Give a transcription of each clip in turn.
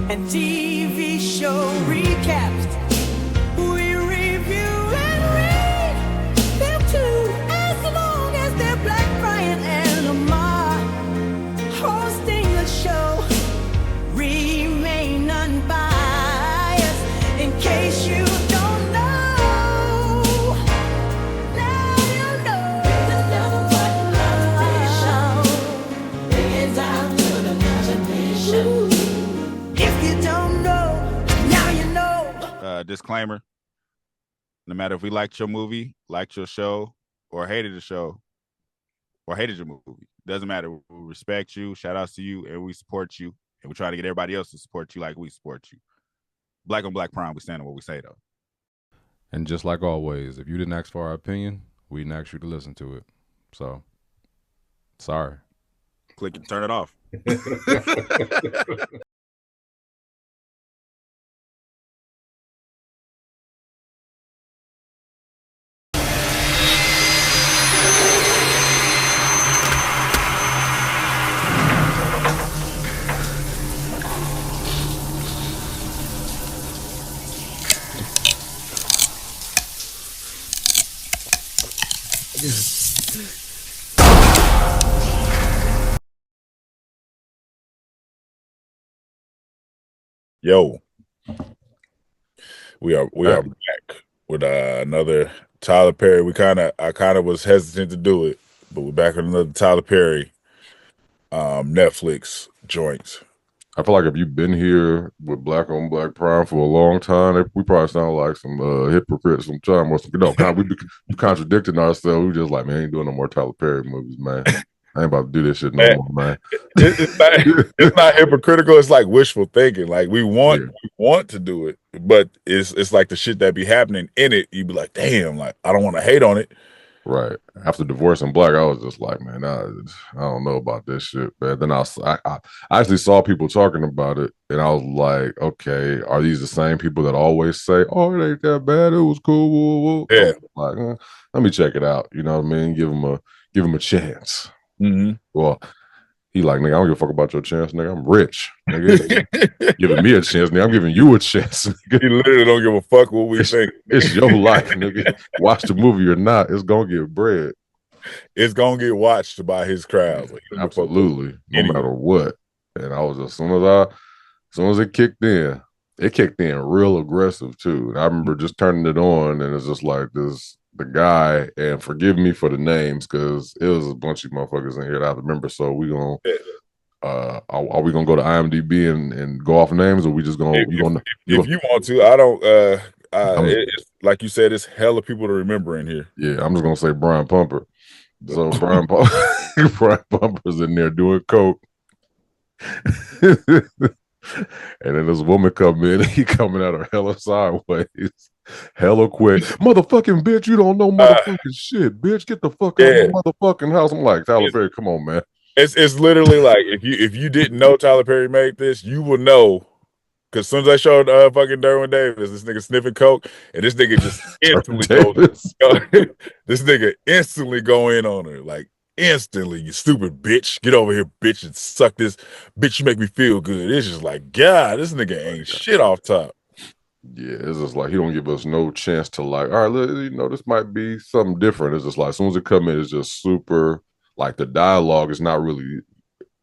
and TV show recaps. We review and read them too, as long as they're Black, Brian and Lamar hosting the show. Remain unbiased in case you don't know. Now you know. The number one show is out to the imagination. If you don't know, now you know. Disclaimer: no matter if we liked your movie, liked your show, or hated the show, or hated your movie, doesn't matter. We respect you, shout outs to you, and we support you. And we try to get everybody else to support you like we support you. Black on Black Prime, we stand on what we say, though. And just like always, if you didn't ask for our opinion, we didn't ask you to listen to it. So, sorry. Click and turn it off. Yo, we are back with another Tyler Perry. I kind of was hesitant to do it, but we're back with another Tyler Perry Netflix joint. I feel like if you've been here with Black on Black Prime for a long time, we probably sound like some hypocrites sometimes. Or some, we be contradicting ourselves. We just like, man, I ain't doing no more Tyler Perry movies, man. I ain't about to do this shit no more, man. It's not hypocritical. It's like wishful thinking. Like we want to do it, but it's like the shit that be happening in it. You be like, damn, like I don't want to hate on it. Right. After divorcing Black, I was just like, man, I don't know about this shit. But then I actually saw people talking about it, and I was like, okay, are these the same people that always say, oh, it ain't that bad, it was cool? Woo, woo. Yeah. Like, let me check it out. You know what I mean? Give him a chance. Mm-hmm. Well, he like, nigga, I don't give a fuck about your chance, nigga. I'm rich, nigga. Giving me a chance, nigga. I'm giving you a chance, nigga. He literally don't give a fuck what we think. It's your life, nigga. Watch the movie or not, it's gonna get bread. It's gonna get watched by his crowd. Like, absolutely, no matter what. And I was as soon as it kicked in real aggressive too. And I remember just turning it on, and it's just like the guy, and forgive me for the names because it was a bunch of motherfuckers in here that I remember. So we gonna are we gonna go to IMDb and go off names, or we just gonna if you want to? I don't. It's, like you said, it's hella people to remember in here. Yeah, I'm just gonna say Brian Pumper. So Brian Pumper's in there doing coke. And then this woman come in, he coming at her hella sideways, hella quick. Motherfucking bitch, you don't know motherfucking shit, bitch. Get the fuck out of my motherfucking house. I'm like, Tyler Perry, come on, man. It's literally like if you didn't know Tyler Perry made this, you would know. Because as soon as I showed fucking Derwin Davis, this nigga sniffing coke, and this nigga just instantly this nigga instantly go in on her. Like, instantly, you stupid bitch. Get over here, bitch, and suck this. Bitch, you make me feel good. It's just like, God, this nigga ain't shit off top. Yeah, it's just like he don't give us no chance to like, all right, you know, this might be something different. It's just like, as soon as it come in, it's just super, like the dialogue is not really,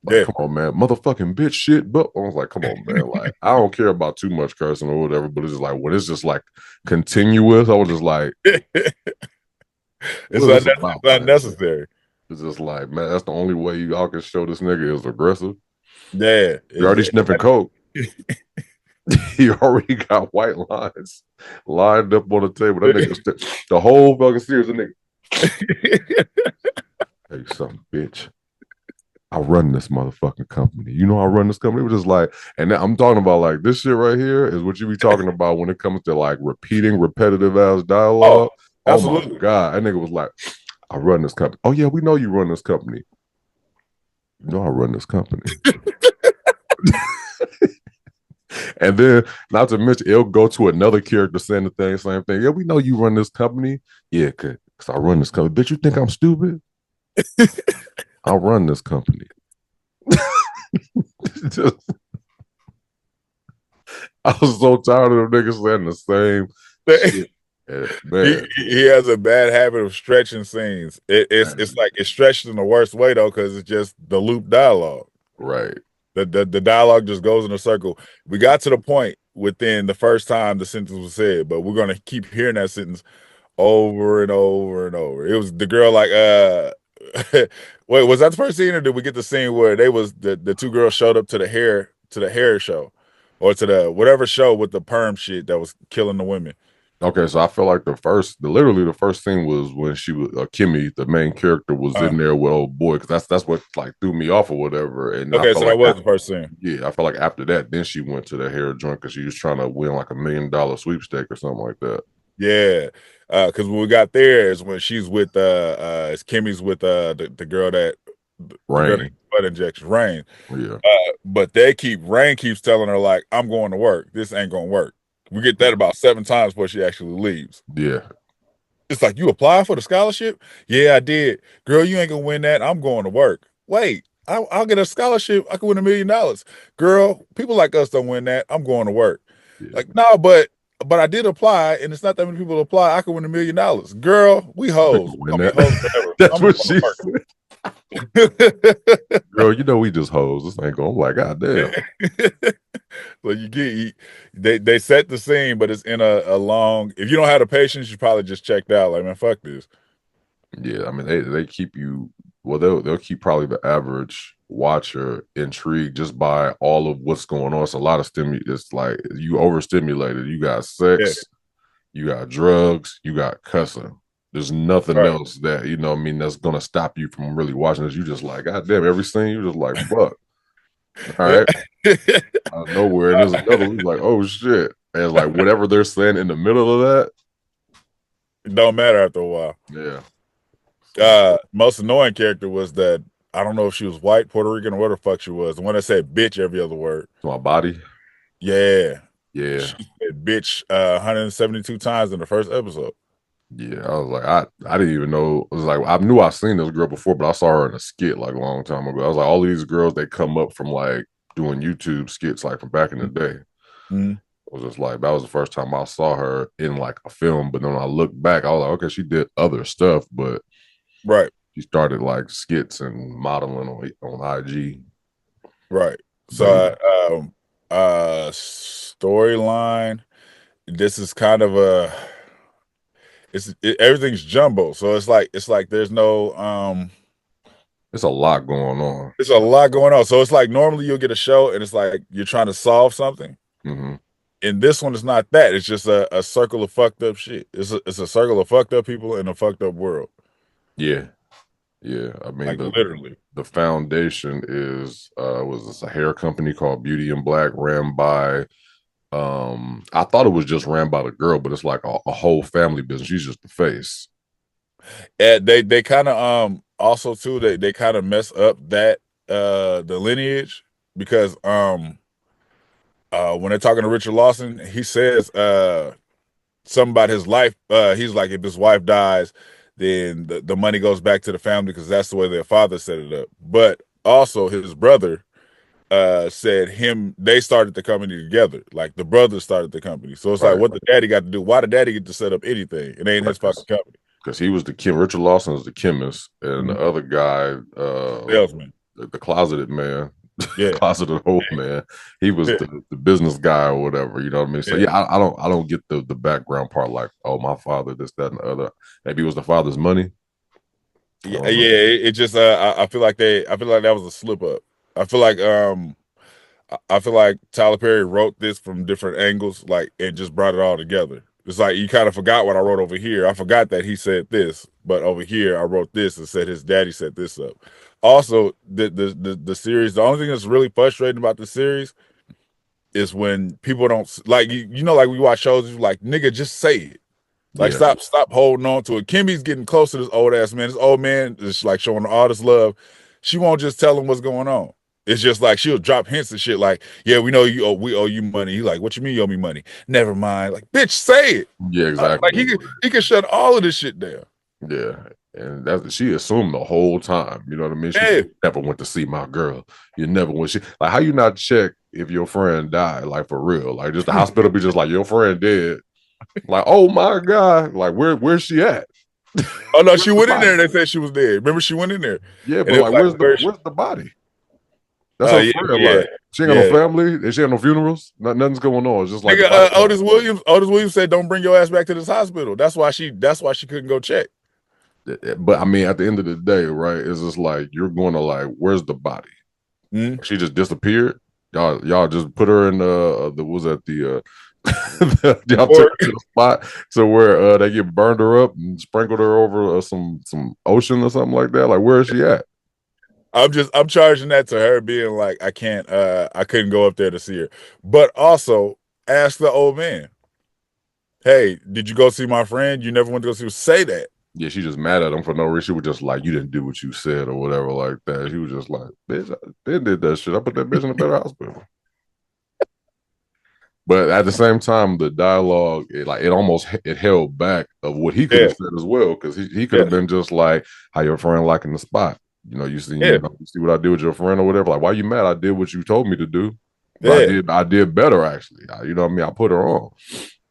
like, come on, man, motherfucking bitch shit. But I was like, come on, man. Like, I don't care about too much cursing or whatever, but it's just like, when it's just like continuous, I was just like, it's not necessary. It's just like, man, that's the only way y'all can show this nigga is aggressive. Yeah. You already sniffing coke. He already got white lines lined up on the table. That nigga, the whole fucking series of nigga. Hey, son, bitch. I run this motherfucking company. You know I run this company. It was just like, and I'm talking about like this shit right here is what you be talking about when it comes to like repeating repetitive ass dialogue. Oh my God. That nigga was like, I run this company. Oh yeah, we know you run this company. You know I run this company. And then, not to mention, it'll go to another character saying the same thing. Yeah, we know you run this company. Yeah, because I run this company. Bitch, you think I'm stupid? I run this company. I was so tired of them niggas saying the same shit. Yeah, man, He has a bad habit of stretching scenes. It's like it's stretched in the worst way though, because it's just the loop dialogue. right. The dialogue just goes in a circle. We got to the point within the first time the sentence was said, but we're gonna keep hearing that sentence over and over and over. It was the girl like wait, was that the first scene or did we get the scene where they was the two girls showed up to the hair show or to the whatever show with the perm shit that was killing the women? Okay, so I feel like literally the first thing was when she was Kimmy, the main character, was in there with old boy, because that's what like threw me off or whatever. And I Okay, felt so like that was the first scene. yeah, I felt like after that, then she went to the hair joint because she was trying to win like $1 million sweepstake or something like that. Yeah. Because when we got there is when she's with it's Kimmy's with the girl that Rain. butt injection, Rain. Yeah. But Rain keeps telling her like, I'm going to work. This ain't gonna work. We get that about 7 times before she actually leaves. Yeah. It's like, you applied for the scholarship? Yeah, I did. Girl, you ain't gonna win that. I'm going to work. Wait, I'll get a scholarship. I could win $1 million. Girl, people like us don't win that. I'm going to work. Yeah. Like, no, but I did apply, and it's not that many people apply. I could win $1 million. Girl, we hoes. Win that. That's what she said. Girl, you know we just hoes. This ain't going. I'm like, God damn. So they set the scene, but it's in a long. If you don't have the patience, you probably just checked out. Like, man, fuck this. Yeah, I mean they keep you. Well, they'll keep probably the average watcher intrigued just by all of what's going on. It's a lot of It's like you overstimulated. You got sex, you got drugs, you got cussing. There's nothing else that, you know what I mean, that's gonna stop you from really watching this. You just like, God damn, every scene you just like, fuck. All right. Out of nowhere. And there's another one like, oh shit. And like whatever they're saying in the middle of that. It don't matter after a while. Yeah. Most annoying character was that I don't know if she was white, Puerto Rican, or what the fuck she was. The one that said bitch every other word. My body. Yeah. Yeah. She said bitch 172 times in the first episode. Yeah, I was like, I didn't even know. It was like I knew I seen this girl before, but I saw her in a skit like a long time ago. I was like, all of these girls, they come up from like doing YouTube skits like from back in the day. Mm-hmm. It was just like that was the first time I saw her in like a film. But then when I looked back, I was like, okay, she did other stuff, but she started like skits and modeling on IG. Right. So storyline. This is kind of everything's jumbo. So it's like there's no it's a lot going on. It's a lot going on. So it's like normally you'll get a show and it's like you're trying to solve something. Mm-hmm. And this one is not that. It's just a circle of fucked up shit. It's a circle of fucked up people in a fucked up world. Yeah. Yeah. I mean, like literally. The foundation is was this a hair company called Beauty in Black, ran by I thought it was just ran by the girl, but it's like a whole family business. She's just the face. And they kind of also too they kind of mess up that the lineage because when they're talking to Richard Lawson, he says something about his life. He's like, if his wife dies, then the money goes back to the family because that's the way their father set it up. But also his brother said they started the company together. Like the brothers started the company. So it's like, what the daddy got to do? Why the daddy get to set up anything? It ain't his fucking company. Because he was Richard Lawson was the chemist, and the other guy, salesman, the closeted man, yeah, closeted old man. He was the business guy or whatever. You know what I mean? So I don't get the background part. Like, oh, my father, this, that, and the other. Maybe it was the father's money. Yeah. It just I feel like that was a slip up. I feel like Tyler Perry wrote this from different angles, like, and just brought it all together. It's like you kind of forgot what I wrote over here. I forgot that he said this, but over here I wrote this and said his daddy set this up. Also, the series, the only thing that's really frustrating about the series is when people don't like like we watch shows, you're like, nigga, just say it. Like, stop holding on to it. Kimmy's getting close to this old ass man. This old man is like showing all this love. She won't just tell him what's going on. It's just like she'll drop hints and shit like, yeah, we know we owe you money. He's like, what you mean you owe me money? Never mind. Like, bitch, say it. Yeah, exactly. Like he can shut all of this shit down. Yeah. And she assumed the whole time. You know what I mean? She never went to see my girl. You never went. Like, how you not check if your friend died, like for real. Like just the hospital be just like your friend dead. Like, oh my God, like where's she at? Oh no, she went in there and they said she was dead. Remember, she went in there. Yeah, and but it like was where's the body? That's her friend. yeah, Like she ain't got no family, and she ain't no funerals. Nothing's going on. It's just like nigga, Otis Williams said, "Don't bring your ass back to this hospital." That's why she couldn't go check. But I mean, at the end of the day, right? It's just like you're going to like, where's the body? Mm-hmm. She just disappeared. Y'all just put her in the was at the y'all took her to the spot to where they get burned her up and sprinkled her over some ocean or something like that. Like, where is she at? I'm charging that to her being like, I couldn't go up there to see her. But also ask the old man, hey, did you go see my friend? You never went to go see her. Say that. Yeah, she just mad at him for no reason. She was just like, you didn't do what you said or whatever like that. She was just like, bitch, I did that shit. I put that bitch in a better hospital. But at the same time, the dialogue, it held back of what he could have said as well, because he could have been just like, how your friend liking the spot. You know, you see what I did with your friend or whatever. Like, why you mad? I did what you told me to do. But I did better actually. You know what I mean? I put her on.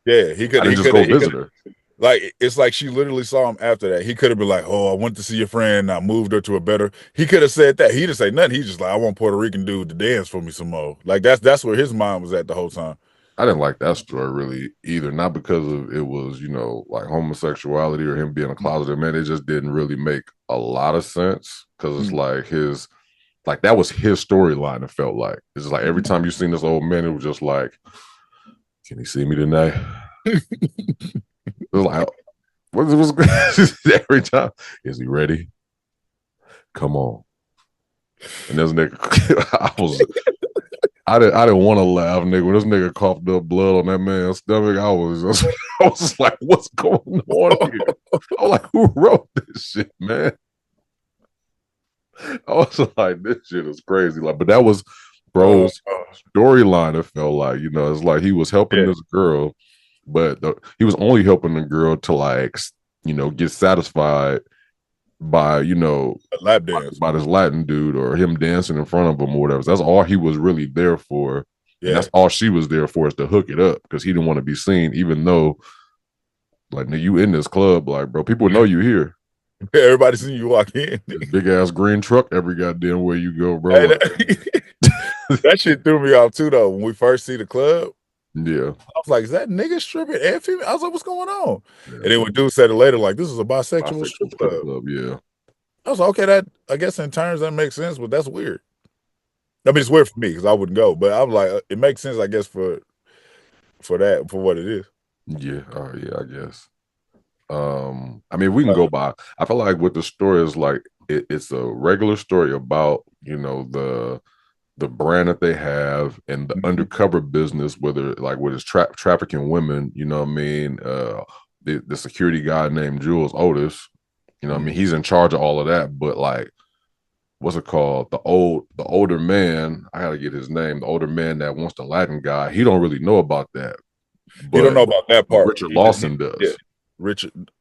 Yeah, he could. I didn't just go visit her. Like, it's like she literally saw him after that. He could have been like, "Oh, I went to see your friend. I moved her to a better." He could have said that. He didn't say nothing. He just like, "I want Puerto Rican dude to dance for me some more." Like that's where his mind was at the whole time. I didn't like that story really either. Not because of it was, you know, like homosexuality or him being a closeted man. It just didn't really make a lot of sense because it's like that was his storyline. It felt like it's just like every time you seen this old man, it was just like, can he see me tonight? It was like, every time, is he ready? Come on. And this nigga, I didn't want to laugh, nigga. When this nigga coughed up blood on that man's stomach, I was just like, what's going on here? I was like, who wrote this shit, man? I was like, this shit is crazy. Like, but that was bro's storyline. It felt like, you know, it's like he was helping this girl, but he was only helping the girl to like, you know, get satisfied by, you know, lap dance by this Latin dude or him dancing in front of him or whatever. That's all he was really there for. Yeah. And that's all she was there for, is to hook it up, because he didn't want to be seen, even though, like, nigga, you in this club, like, bro, people know you here. Everybody seen you walk in. Big ass green truck every goddamn way you go, bro. That shit threw me off too, though. When we first see the club, yeah, I was like, is that nigga stripping and female? I was like, what's going on? Yeah. And then when dude said it later, like, this is a bisexual strip club. Yeah. I was like, okay, that, I guess in terms that makes sense, but that's weird. I mean, it's weird for me because I wouldn't go, but I'm like, it makes sense, I guess, for what it is. Yeah, yeah, I guess. I mean, we can go by. I feel like with the story is like it's a regular story about, you know, the brand that they have and the undercover business, whether like with his trafficking women, you know what I mean? The security guy named Jules Otis, you know what I mean? He's in charge of all of that, but like, what's it called? The older man, I gotta get his name, the older man that wants the Latin guy, he don't really know about that. But you don't know about that part. Richard Lawson does. Yeah.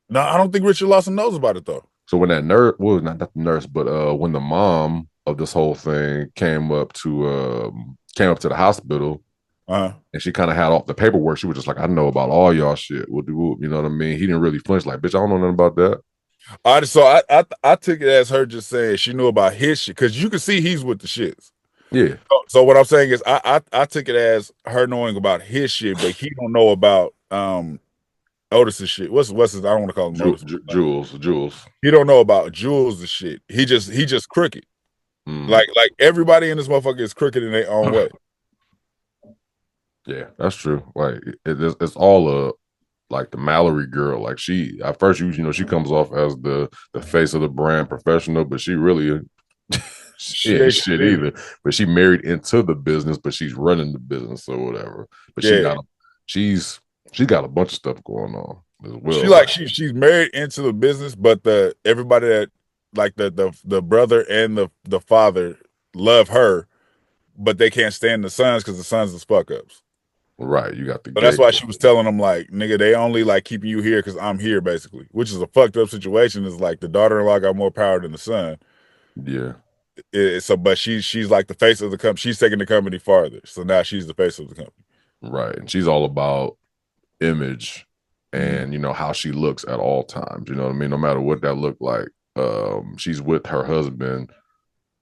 No, I don't think Richard Lawson knows about it though. So when that nurse, well, not the nurse, but when the mom of this whole thing came up to the hospital, and she kind of had off the paperwork, she was just like, I know about all y'all shit. You know what I mean? He didn't really flinch, like, bitch, I don't know nothing about that. So I took it as her just saying she knew about his shit, because you can see he's with the shits. Yeah. So what I'm saying is I took it as her knowing about his shit, but he don't know about Otis's shit. What's his? I don't want to call him Otis. Jules. He don't know about Jules' shit. He just crooked. Like everybody in this motherfucker is crooked in their own way. Yeah, that's true. Like it's all like the Mallory girl. Like she at first, you know, she comes off as the face of the brand professional, but she really she ain't shit either. But she married into the business, but she's running the business or whatever. But she got a bunch of stuff going on as well. She's married into the business, but everybody that like the brother and the father love her, but they can't stand the sons because the sons is fuck ups. Right, you got the. So that's why she was telling them, like, nigga, they only like keeping you here because I'm here, basically, which is a fucked up situation. Is like the daughter-in-law got more power than the son. Yeah. But she's like the face of the company. She's taking the company farther. So now she's the face of the company. Right. And she's all about image and, you know, how she looks at all times. You know what I mean? No matter what that looked like. She's with her husband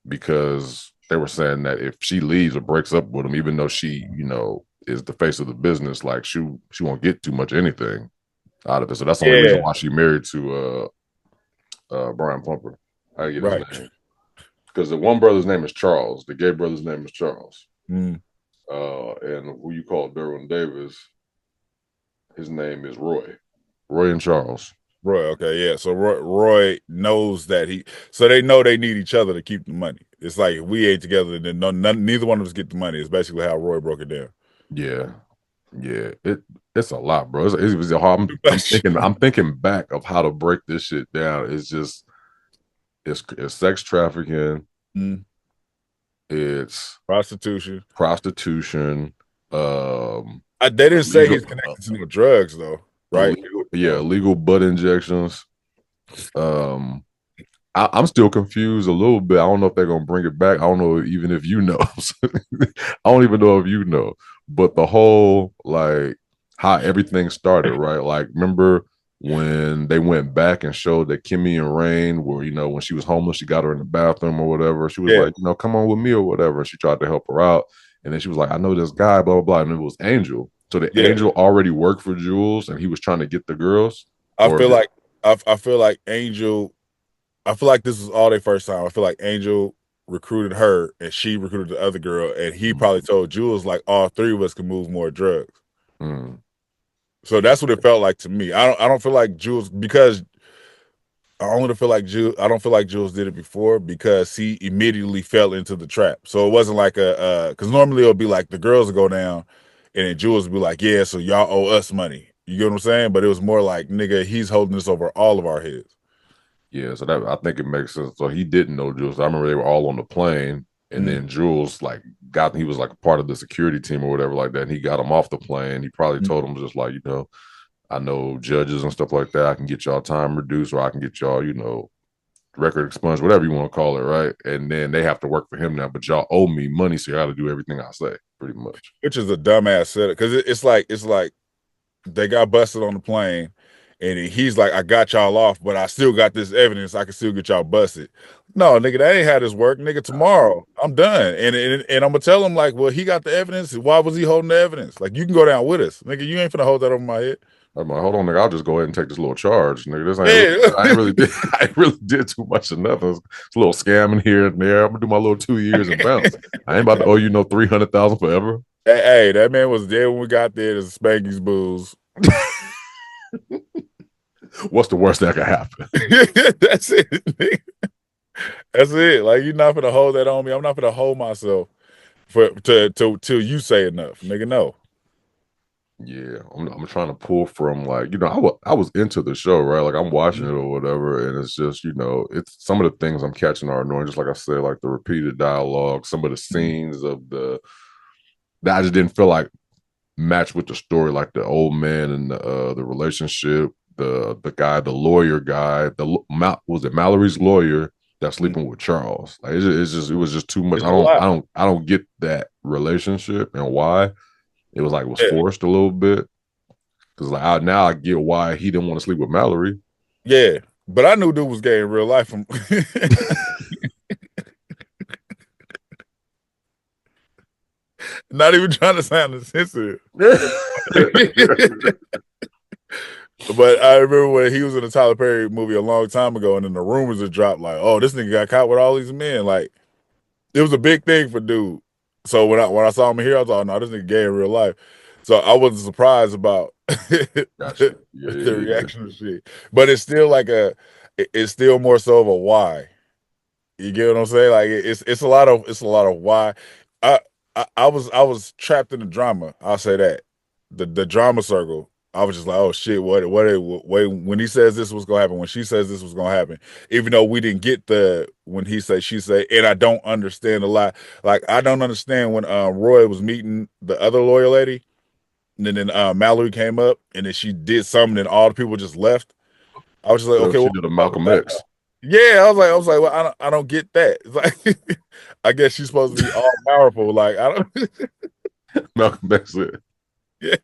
because they were saying that if she leaves or breaks up with him, even though she, you know, is the face of the business, like she won't get too much anything out of it. So that's the only reason why she married to Brian Plumper. I get his name. Because the one brother's name is Charles. The gay brother's name is Charles. And who you call Derwin Davis, his name is Roy. Roy and Charles. Roy, okay, yeah. So Roy knows that so they know they need each other to keep the money. It's like if we ain't together, then neither one of us get the money. It's basically how Roy broke it down. Yeah. It's a lot, bro. It's hard. I'm thinking back of how to break this shit down. It's just it's sex trafficking. It's prostitution. They didn't say he's connected to no drugs though, right? Illegal butt injections. I'm still confused a little bit. I don't know if they're gonna bring it back. I don't know even if you know. I don't even know if you know. But the whole like how everything started, right? Like remember when they went back and showed that Kimmy and Rain were, you know, when she was homeless, she got her in the bathroom or whatever. She was like, you know, come on with me or whatever. And she tried to help her out. And then she was like, I know this guy, blah, blah, blah. And it was Angel. So the Angel already worked for Jules and he was trying to get the girls. I feel like Angel, I feel like this was all their first time. I feel like Angel recruited her and she recruited the other girl. And he probably told Jules like all three of us can move more drugs. So that's what it felt like to me. I don't feel like Jules, because I don't feel like Jules did it before because he immediately fell into the trap. So it wasn't like because normally it'll be like the girls will go down and then Jules will be like, yeah, so y'all owe us money. You get what I'm saying? But it was more like, nigga, he's holding this over all of our heads. Yeah, so that I think it makes sense. So he didn't know Jules. I remember they were all on the plane. And then Jules he was like a part of the security team or whatever like that. And he got him off the plane. He probably told him just like, you know, I know judges and stuff like that. I can get y'all time reduced or I can get y'all, you know, record expunged, whatever you want to call it, right? And then they have to work for him now, but y'all owe me money, so you got to do everything I say, pretty much. Which is a dumbass setup because it's like they got busted on the plane. And he's like, I got y'all off, but I still got this evidence. I can still get y'all busted. No, nigga, that ain't how this work. Nigga, tomorrow, I'm done. And I'm going to tell him, like, well, he got the evidence. Why was he holding the evidence? Like, you can go down with us. Nigga, you ain't finna hold that over my head. I'm like, hold on, nigga, I'll just go ahead and take this little charge. Nigga, I ain't really did too much of nothing. It's a little scamming here and there. I'm going to do my little 2 years and bounce. I ain't about to owe you no $300,000 forever. Hey, that man was there when we got there. There's Spanky's booze. What's the worst that could happen? That's it, nigga. That's it. Like, you're not gonna hold that on me. I'm not gonna hold myself till you say enough, nigga. No. Yeah, I'm trying to pull from like, you know, I was into the show, right? Like I'm watching it or whatever, and it's just, you know, it's some of the things I'm catching are annoying. Just like I said, like the repeated dialogue, some of the scenes of that I just didn't feel like match with the story, like the old man and the relationship. The guy, the lawyer guy, was it Mallory's lawyer that's sleeping with Charles? Like it was just too much. I don't get that relationship and why it was forced a little bit. Because like now I get why he didn't want to sleep with Mallory. Yeah, but I knew dude was gay in real life. From not even trying to sound insensitive. But I remember when he was in a Tyler Perry movie a long time ago, and then the rumors had dropped like, "Oh, this nigga got caught with all these men." Like, it was a big thing for dude. So when I saw him here, I was like, "No, this nigga gay in real life." So I wasn't surprised about the reaction to shit. But it's still it's still more so of a why. You get what I'm saying? Like it's a lot of why. I was trapped in the drama. I'll say that the drama circle. I was just like, oh shit, what when he says this was gonna happen, when she says this was gonna happen, even though we didn't get the when he say she say, and I don't understand a lot. Like I don't understand when Roy was meeting the other lawyer lady, and then Mallory came up and then she did something and all the people just left. I was just like, okay, she did a Malcolm X. Yeah, I was like, well, I don't get that. It's like, I guess she's supposed to be all powerful. Like, I don't. Malcolm X said. Yeah,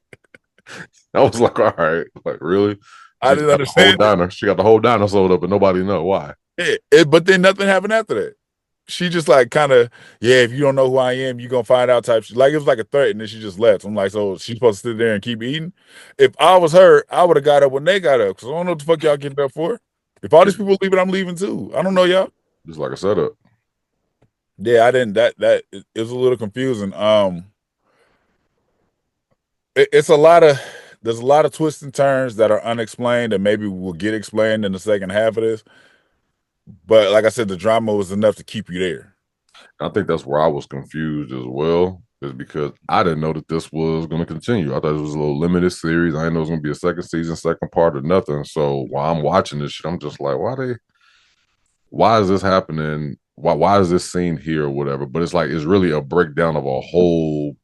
I was like, all right, like really? I She didn't got the whole understand it. diner. She got the whole diner sold up, and nobody know why. But then nothing happened after that. She just like kind of, yeah, if you don't know who I am, you're gonna find out type shit. Like it was like a threat, and then she just left. I'm like, so she's supposed to sit there and keep eating. If I was her, I would have got up when they got up. Cause I don't know what the fuck y'all getting up for. If all these people leaving, I'm leaving too. I don't know y'all. Just like a setup. Yeah, I didn't. It was a little confusing. It's a lot of there's a lot of twists and turns that are unexplained that maybe will get explained in the second half of this. But like I said, the drama was enough to keep you there. I think that's where I was confused as well, is because I didn't know that this was going to continue. I thought it was a little limited series. I didn't know it was going to be a second season, second part, or nothing. So while I'm watching this shit, I'm just like, why is this happening? Why is this scene here or whatever? But it's like it's really a breakdown of a whole.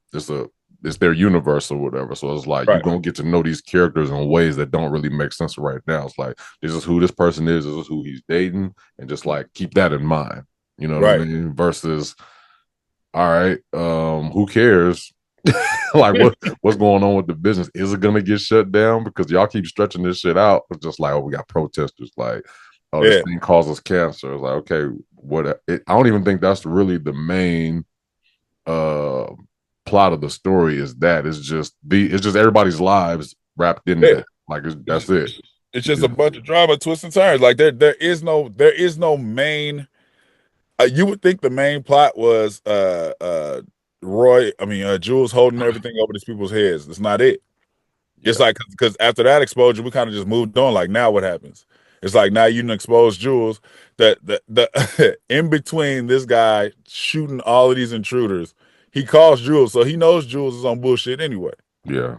It's their universe or whatever. So it's like you're gonna get to know these characters in ways that don't really make sense right now. It's like this is who this person is, this is who he's dating, and just like keep that in mind. You know what I mean? Versus, all right, who cares? Like what's going on with the business? Is it gonna get shut down? Because y'all keep stretching this shit out. It's just like, oh, we got protesters, like, oh, this thing causes cancer. It's like, okay, I don't even think that's really the main plot of the story. Is that it's just everybody's lives wrapped in that. Like that's it. It's just a bunch of drama, twists and turns. Like there is no main. You would think the main plot was Jules holding everything over these people's heads. That's not it. It's like because after that exposure, we kind of just moved on. Like now, what happens? It's like now you can expose Jules that the in between this guy shooting all of these intruders, he calls Jules, so he knows Jules is on bullshit anyway. Yeah.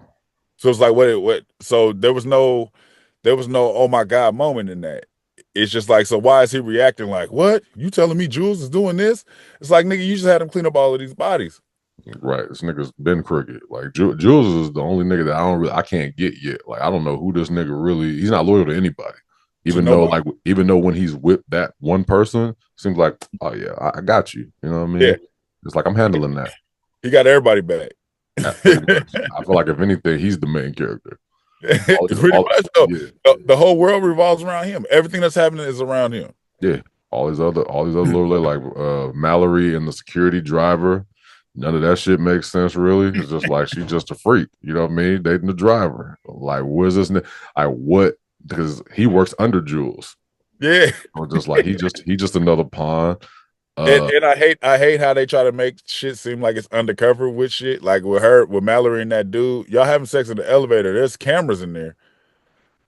So it's like what? So there was no oh my god moment in that. It's just like, so why is he reacting like, what? You telling me Jules is doing this? It's like, nigga, you just had him clean up all of these bodies. Right, this nigga's been crooked. Like Jules is the only nigga that I can't get yet. Like I don't know who this nigga really. He's not loyal to anybody. Even though when he's with that one person, seems like, oh yeah, I got you. You know what I mean? Yeah. It's like I'm handling that. He got everybody back. I feel like if anything, he's the main character. The whole world revolves around him. Everything that's happening is around him. Yeah, all these other little like Mallory and the security driver. None of that shit makes sense, really. It's just like she's just a freak, you know what I mean? Dating the driver. Like, where's this? What? Because he works under Jules. Yeah, or just like he just another pawn. And I hate how they try to make shit seem like it's undercover with shit. Like with Mallory and that dude, y'all having sex in the elevator. There's cameras in there.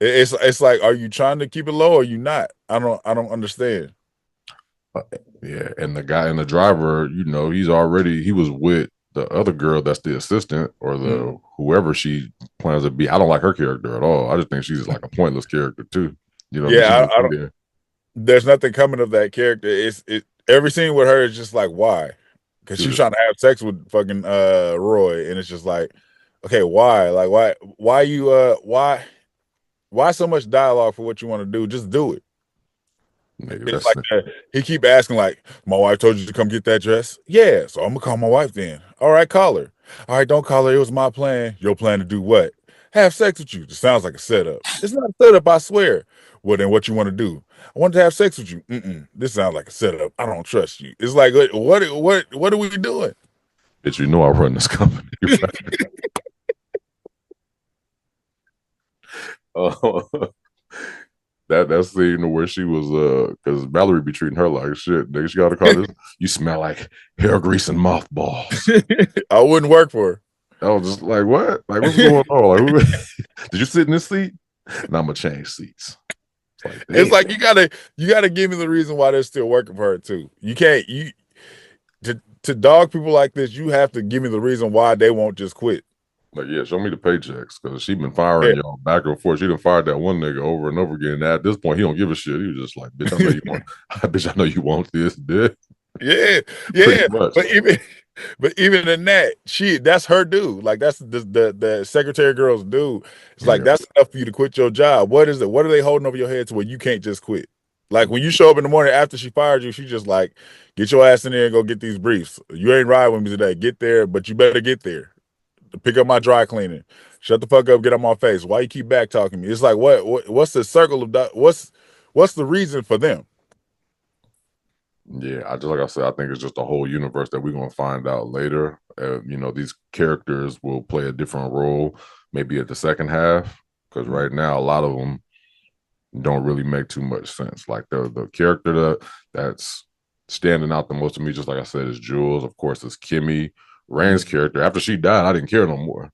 It's like, are you trying to keep it low or are you not? I don't understand. Yeah, and the guy and the driver, you know, he was with the other girl that's the assistant or the whoever she plans to be. I don't like her character at all. I just think she's like a pointless character too. You know, yeah, I don't. There's nothing coming of that character. Every scene with her is just like, why? Because she's trying to have sex with fucking Roy, and it's just like, okay, why? Like, why so much dialogue for what you want to do? Just do it. It's like he keep asking, like, my wife told you to come get that dress. Yeah, so I'm gonna call my wife then. All right, call her. All right, don't call her. It was my plan. Your plan to do what? Have sex with you. It sounds like a setup. It's not a setup, I swear. Well, then what you want to do? I want to have sex with you. This sounds like a setup. I don't trust you. It's like, what are we doing? Bitch, you know I run this company. That scene where she was because Mallory be treating her like shit. Nigga, she got to call this. You smell like hair grease and mothballs. I wouldn't work for her. I was just like, what? Like, what's going on? Like, did you sit in this seat? Now I'm gonna change seats. It's like you gotta give me the reason why they're still working for her too. You can't to dog people like this. You have to give me the reason why they won't just quit. Like, yeah, show me the paychecks because she been firing y'all back and forth. She done fired that one nigga over and over again. And at this point, he don't give a shit. He was just like, bitch, I know you want, bitch, I know you want this, bitch. Yeah. But even in that, that's her dude. Like that's the secretary girl's dude. It's like that's enough for you to quit your job. What is it? What are they holding over your head to where you can't just quit? Like when you show up in the morning after she fired you, she just like, get your ass in there and go get these briefs. You ain't riding with me today. Get there, but you better get there. Pick up my dry cleaning. Shut the fuck up. Get on my face. Why you keep back talking me? It's like what's the circle of what's the reason for them? Yeah, I just like I said, I think it's just a whole universe that we're gonna find out later. These characters will play a different role, maybe at the second half, because right now a lot of them don't really make too much sense. Like the character that's standing out the most to me, just like I said, is Jules. Of course, is Kimmy. Rain's character. After she died, I didn't care no more.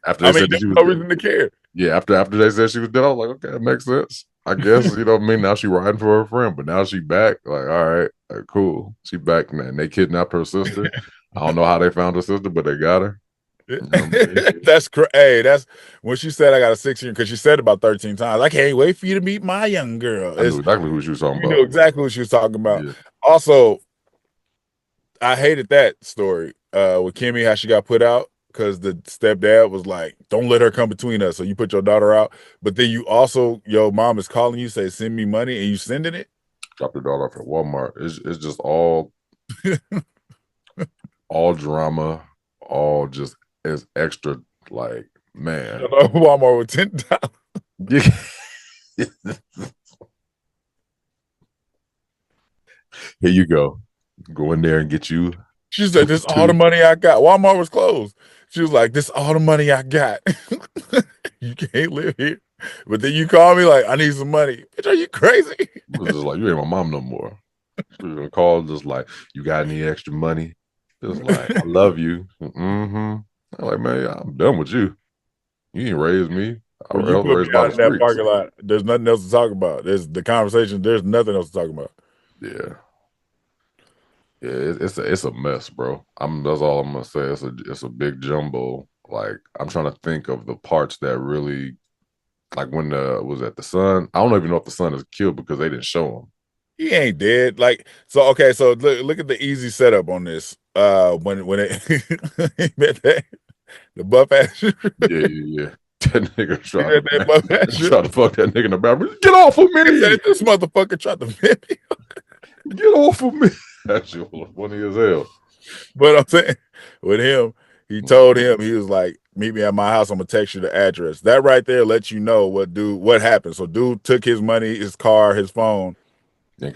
After they said that she was no dead. reason to care. Yeah, after they said she was dead, I was like, okay, that makes sense. I guess, you know what I mean? Now she riding for her friend, but now she back. Like, all right, cool. She back, man. They kidnapped her sister. I don't know how they found her sister, but they got her. You know what I mean? That's hey, that's when she said I got a 6-year, because she said it about 13 times. I can't wait for you to meet my young girl. I knew exactly who she was talking about. You know exactly what she was talking about. Yeah. Also, I hated that story with Kimmy, how she got put out because the stepdad was like, don't let her come between us. So you put your daughter out. But then you also, your mom is calling you, say, send me money, and you sending it. Dropped her daughter off at Walmart. It's just all drama, all just as extra, like, man. Walmart with $10. Here you go. Go in there and get you. She said, this all the money I got. Walmart was closed. She was like, this all the money I got. You can't live here. But then you call me like, I need some money. Bitch, are you crazy? It was just like, you ain't my mom no more. She was gonna call just like, you got any extra money? Just like, I love you. I'm like, man, I'm done with you. You ain't raised me. I was raised by the streets. Parking lot. There's nothing else to talk about. There's the conversation. There's nothing else to talk about. Yeah. Yeah, it's a mess, bro. That's all I'm gonna say. It's a big jumble. Like, I'm trying to think of the parts that really, like, when was that the son? I don't even know if the son is killed because they didn't show him. He ain't dead. Like, so okay, so look at the easy setup on this. When it he met the buff ass. Yeah. That nigga tried to fuck that nigga in the bathroom. Get off of me! This motherfucker tried to fit me. Get off of me! That shit was funny as hell. But I'm saying, with him, he told him, he was like, meet me at my house. I'm gonna text you the address. That right there lets you know what happened. So dude took his money, his car, his phone, and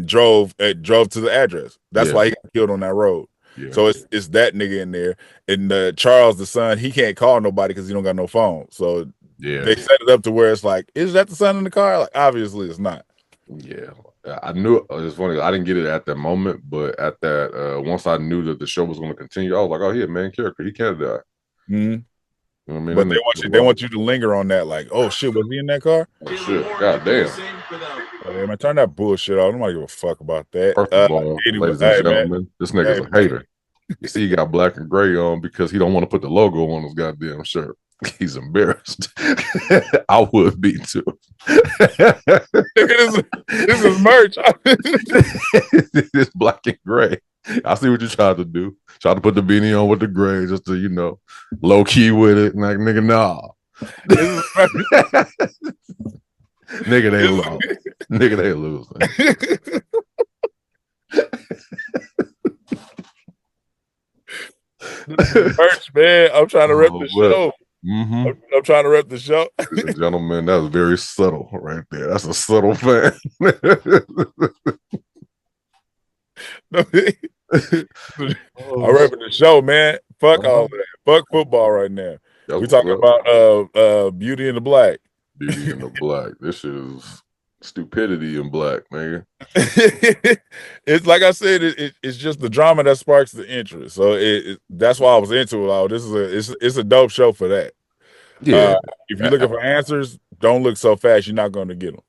drove to the address. That's why he got killed on that road. Yeah. So it's that nigga in there. And Charles, the son, he can't call nobody because he don't got no phone. So they set it up to where it's like, is that the son in the car? Like, obviously it's not. Yeah. I knew it was funny. I didn't get it at that moment, but at that once I knew that the show was going to continue, I was like, "Oh, he a main character. He can't die." Mm-hmm. You know what I mean? But they want you to linger on that, like, "Oh shit, was he in that car?" Oh shit! God damn! Oh, man, turn that bullshit off. Nobody give a fuck about that. First of all, ladies and gentlemen, this nigga's a hater. You see, he got black and gray on because he don't want to put the logo on his goddamn shirt. He's embarrassed. I would be too. This is merch. It's black and gray. I see what you tried to do. Try to put the beanie on with the gray just to, low key with it. Like, nigga, nah. Nigga, they lose. Nigga, they lose. Merch, man. I'm trying to rep the show. Mm-hmm. I'm trying to rep the show. Ladies and gentlemen, that was very subtle right there. That's a subtle fan. I'm repping the show, man. Fuck all that. Fuck football right now. We talking about Beauty in the Black. Beauty in the Black. This shit is stupidity in black, man. It's like I said, it's just the drama that sparks the interest. So that's why I was into it. Oh, it's a dope show for that. Yeah. If you're looking for answers, don't look so fast. You're not going to get them.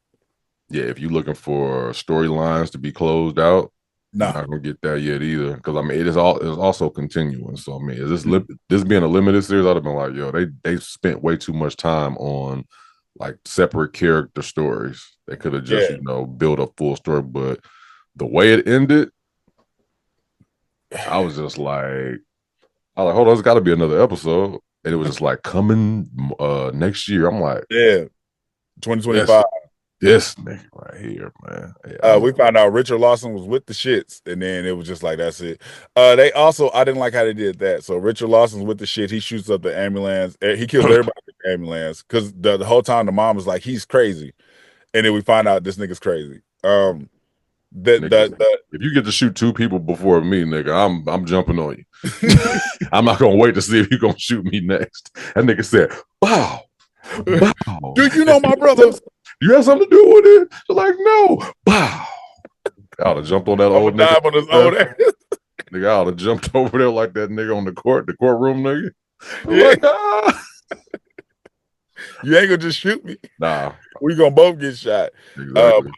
Yeah, if you're looking for storylines to be closed out, you're not gonna get that yet either. Because it is also continuing. So is this being a limited series? I'd have been like, yo, they spent way too much time on like separate character stories. They could have just built a full story, but the way it ended, I was like, hold on, there's got to be another episode, and it was just like coming next year. I'm like, 2025. this nigga right here, man. Hey, We found out Richard Lawson was with the shits, and then it was just like that's it. They also I didn't like how they did that. So Richard Lawson's with the shit. He shoots up the ambulance. He kills everybody in the ambulance because the whole time the mom was like he's crazy, and then we find out this nigga's crazy. If you get to shoot 2 people before me, nigga, I'm jumping on you. I'm not gonna wait to see if you're gonna shoot me next. That nigga said, "Wow, wow." Do you know my brothers? You have something to do with it? They're like, no. Wow. I ought to jump on that old nigga. On his old ass. Nigga, I ought to jumped over there like that nigga on the courtroom nigga. Yeah. Like, ah. You ain't gonna just shoot me. Nah. We gonna both get shot. Exactly.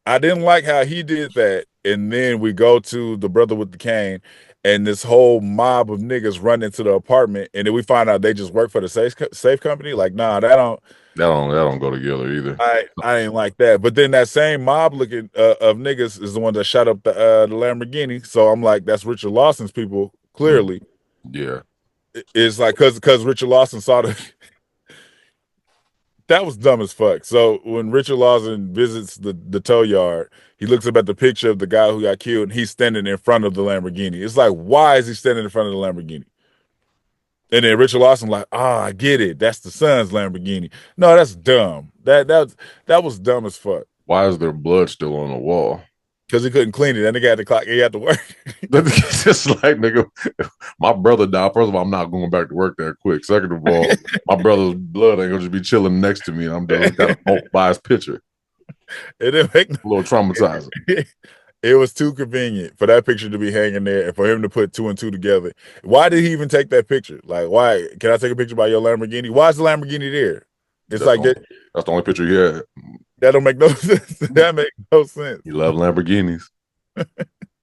I didn't like how he did that. And then we go to the brother with the cane, and this whole mob of niggas run into the apartment, and then we find out they just work for the safe company. Like, nah, that don't go together either. I ain't like that. But then that same mob looking of niggas is the one that shot up the Lamborghini. So I'm like, that's Richard Lawson's people, clearly. Yeah. It's like because Richard Lawson saw the that was dumb as fuck. So when Richard Lawson visits the tow yard, he looks up at the picture of the guy who got killed, and he's standing in front of the Lamborghini. It's like, why is he standing in front of the Lamborghini? And then Richard Lawson like, I get it. That's the son's Lamborghini. No, that's dumb. That was dumb as fuck. Why is there blood still on the wall? Because he couldn't clean it. That nigga had to clock. He had to work. It's just like, nigga, my brother died. First of all, I'm not going back to work that quick. Second of all, my brother's blood ain't gonna just be chilling next to me, and I'm just got to buy his picture. It didn't make a little traumatizing. It was too convenient for that picture to be hanging there and for him to put 2 and 2 together. Why did he even take that picture? Like, why? Can I take a picture by your Lamborghini? Why is the Lamborghini there? It's that's the only picture he had. That don't make no sense. That makes no sense. He loved Lamborghinis.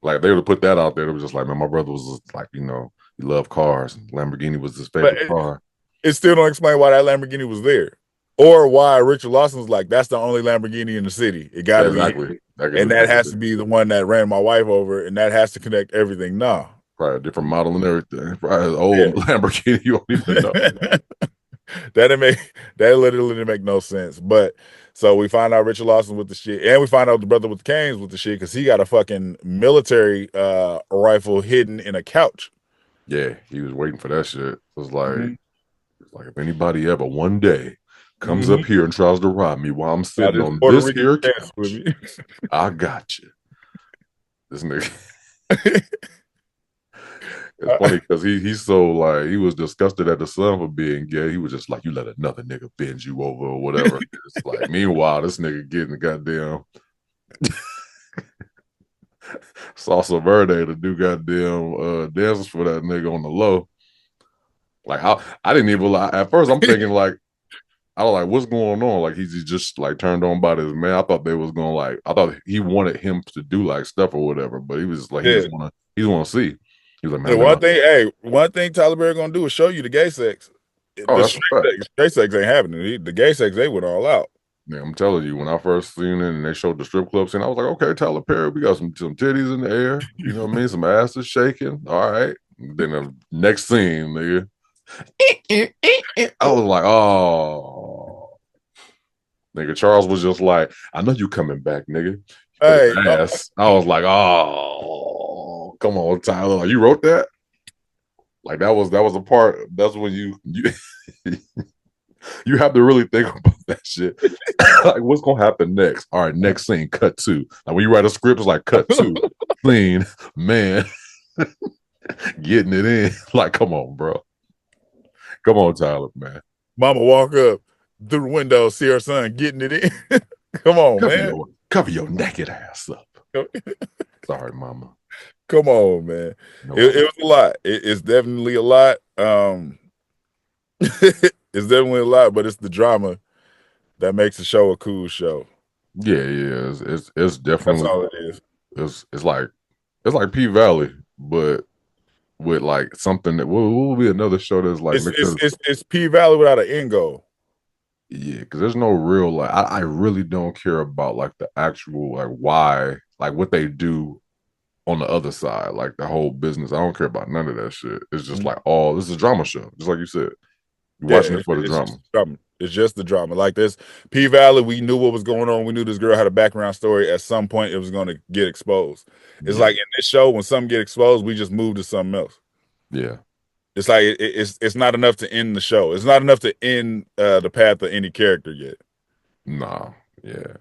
Like, they would have put that out there. It was just like, man, my brother was just like, he loved cars. Lamborghini was his favorite car. It still don't explain why that Lamborghini was there. Or why Richard Lawson was like, that's the only Lamborghini in the city. It got to be. And that has to be the one that ran my wife over, and that has to connect everything. No. Probably a different model and everything. Probably an old Lamborghini you don't even know. That literally didn't make no sense. But so we find out Richard Lawson with the shit, and we find out the brother with the canes with the shit because he got a fucking military rifle hidden in a couch. Yeah, he was waiting for that shit. It was like, if anybody ever one day comes up here and tries to rob me while I'm sitting on this here couch, I got you. This nigga. It's funny because he's so like, he was disgusted at the son for being gay. He was just like, you let another nigga bend you over or whatever. It's like, meanwhile, this nigga getting the goddamn salsa verde to do goddamn dances for that nigga on the low. Like, I didn't even lie. At first, I'm thinking like, I was like, what's going on? Like, he's just like turned on by this man. I thought they was going like, I thought he wanted him to do like stuff or whatever, but he was just like, he just want to see. He was like, man, one thing Tyler Perry gonna do is show you the gay sex. The gay sex ain't happening. The gay sex, they went all out. Yeah, I'm telling you, when I first seen it and they showed the strip club scene, I was like, okay, Tyler Perry, we got some titties in the air. You know what I mean? Some asses shaking. All right. Then the next scene, nigga. I was like, oh. Nigga, Charles was just like, I know you coming back, nigga. Hey, ass. I was like, oh, come on, Tyler. Like, you wrote that? Like, that was a part. That's when you you have to really think about that shit. Like, what's gonna happen next? All right, next scene, cut 2. Like, when you write a script, it's like cut 2, scene, man, getting it in. Like, come on, bro. Come on, Tyler, man. Mama walk up through the window, see her son getting it in. Come on, man. Cover your naked ass up. Sorry, mama. Come on, man. No, it was a lot. It's definitely a lot. It's definitely a lot, but it's the drama that makes the show a cool show. Yeah. It's definitely, that's all it is. It's like P Valley, but with like something that will be another show that's like it's P Valley without an end goal. Yeah, because there's no real like I really don't care about like the actual like why, like what they do on the other side, like the whole business. I don't care about none of that shit. It's just like this is a drama show, just like you said. You're watching it for the drama. It's just the drama. Like this P Valley, we knew what was going on. We knew this girl had a background story. At some point, it was going to get exposed. It's like in this show, when something get exposed, we just move to something else. Yeah. It's like it's not enough to end the show. It's not enough to end the path of any character yet. Nah. Yeah.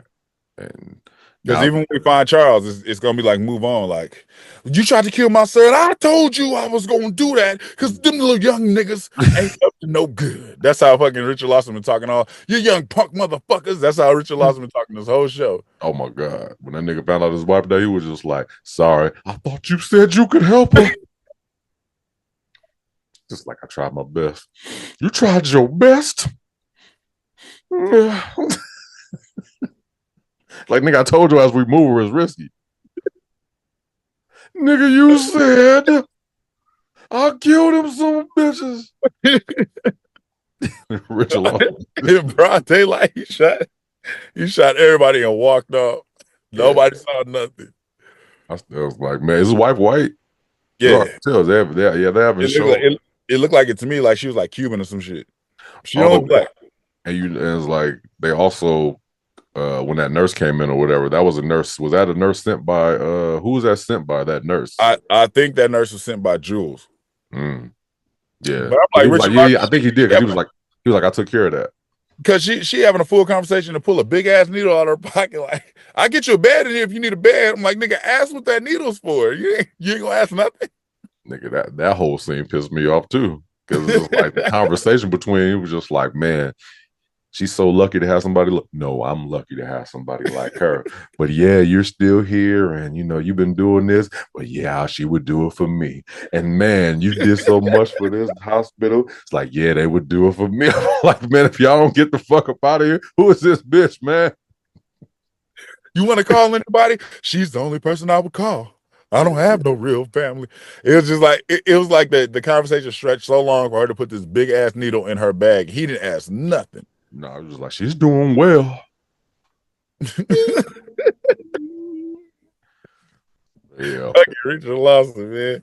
And because even when we find Charles, it's gonna be like move on. Like you tried to kill my son. I told you I was gonna do that because them little young niggas ain't up to no good. That's how fucking Richard Lawson been talking all. You young punk motherfuckers. That's how Richard Lawson been talking this whole show. Oh my God! When that nigga found out his wife died, he was just like, "Sorry, I thought you said you could help her." Just like I tried my best. You tried your best. Like, nigga, I told you as we move is risky. Nigga, you said I killed him some bitches. Richard Lawson. In broad daylight, he shot everybody and walked off. Nobody saw nothing. I was like, man, is his wife white? Yeah. They haven't shown. It looked like it to me like she was like Cuban or some shit. She don't look black. And it's like they also when that nurse came in or whatever, that was a nurse. Was that a nurse sent by who was that sent by, that nurse? I think that nurse was sent by Jules. Yeah. But I'm like, I think he did, because he was like, I took care of that. Because she having a full conversation to pull a big ass needle out of her pocket. Like, I get you a bed in here if you need a bed. I'm like, nigga, ask what that needle's for. You ain't gonna ask nothing. Nigga, that whole scene pissed me off too. Because it was like the conversation between, it was just like, man, she's so lucky to have somebody. No, I'm lucky to have somebody like her. But yeah, you're still here, and you know you've been doing this. But yeah, she would do it for me. And man, you did so much for this hospital. It's like, yeah, they would do it for me. I'm like, man, if y'all don't get the fuck up out of here, who is this bitch, man? You want to call anybody? She's the only person I would call. I don't have no real family. It was just like it was like the conversation stretched so long for her to put this big ass needle in her bag. He didn't ask nothing. No, I was just like, she's doing well. Yeah. Fucking Richard Lawson, man.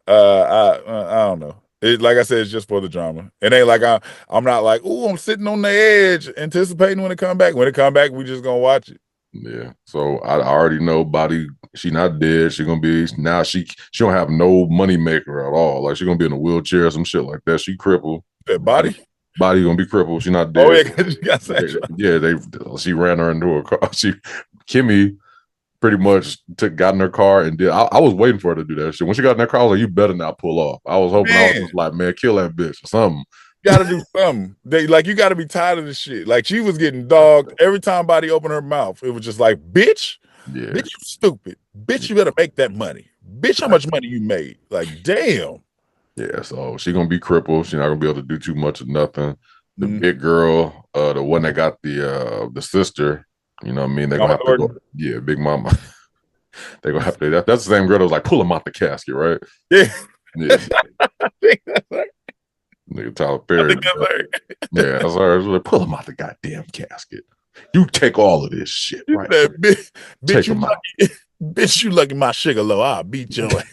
I don't know. It, like I said, it's just for the drama. It ain't like I'm not like, ooh, I'm sitting on the edge anticipating when it come back. When it come back, we just gonna watch it. Yeah. So I already know Body, she not dead. She gonna be now she don't have no money maker at all. Like she gonna be in a wheelchair or some shit like that. She crippled. That Body gonna be crippled. She not dead. Oh yeah, she got that. She ran her into a car. Kimmy pretty much got in her car and did. I was waiting for her to do that shit. When she got in her car, I was like, you better not pull off. I was hoping, I was just like, man, kill that bitch or something. You gotta do something. You gotta be tired of this shit. Like she was getting dogged every time Body opened her mouth. It was just like, bitch, bitch, you stupid. Bitch, you better make that money. Bitch, how much money you made? Like, damn. Yeah, so she gonna be crippled. She's not gonna be able to do too much of nothing. The big girl, the one that got the sister, you know what I mean? They're gonna have to go. Yeah, Big Mama. They're gonna have to. That's the same girl that was like, pull him out the casket, right? Yeah. I think that's right. Nigga Tyler Perry. Yeah, that's her. Like, pull him out the goddamn casket. You take all of this shit, right? Bitch, you lucky my sugar low. I'll beat your ass.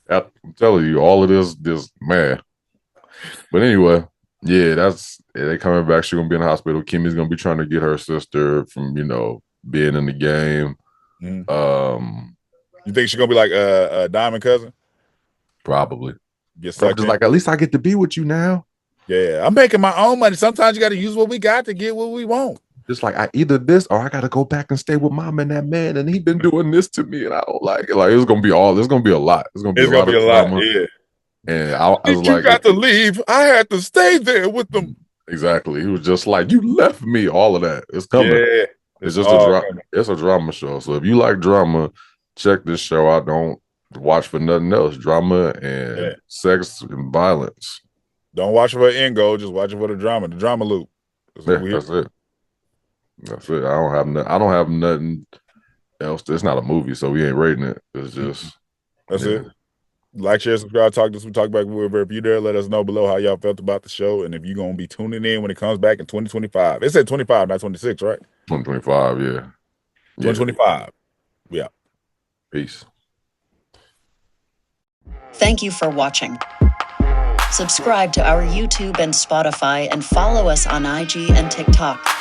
I'm telling you, all of this man. But anyway, yeah, they coming back. She's gonna be in the hospital. Kimmy's gonna be trying to get her sister from, being in the game. You think she's gonna be like a Diamond cousin? Probably. Just like, at least I get to be with you now. Yeah, I'm making my own money. Sometimes you got to use what we got to get what we want. Just like I either this or I got to go back and stay with mom and that man, and he been doing this to me, and I don't like it. Like it's gonna be there's gonna be a lot. It's gonna be a lot. Yeah. And I was you like, got to leave. I had to stay there with them. Exactly. He was just like, you left me. All of that. It's coming. Yeah. It's just it's a drama show. So if you like drama, check this show out. Don't watch for nothing else. Drama and sex and violence. Don't watch for end goal. Just watch it for the drama loop. That's it. That's it. I don't have nothing else. It's not a movie, so we ain't rating it. It's just that's it. Like, share, subscribe, talk back wherever. If you there, let us know below how y'all felt about the show, and if you're gonna be tuning in when it comes back in 2025. It said 25, not 26, right? 2025, yeah. 2025. Yeah. Peace. Thank you for watching. Subscribe to our YouTube and Spotify and follow us on IG and TikTok.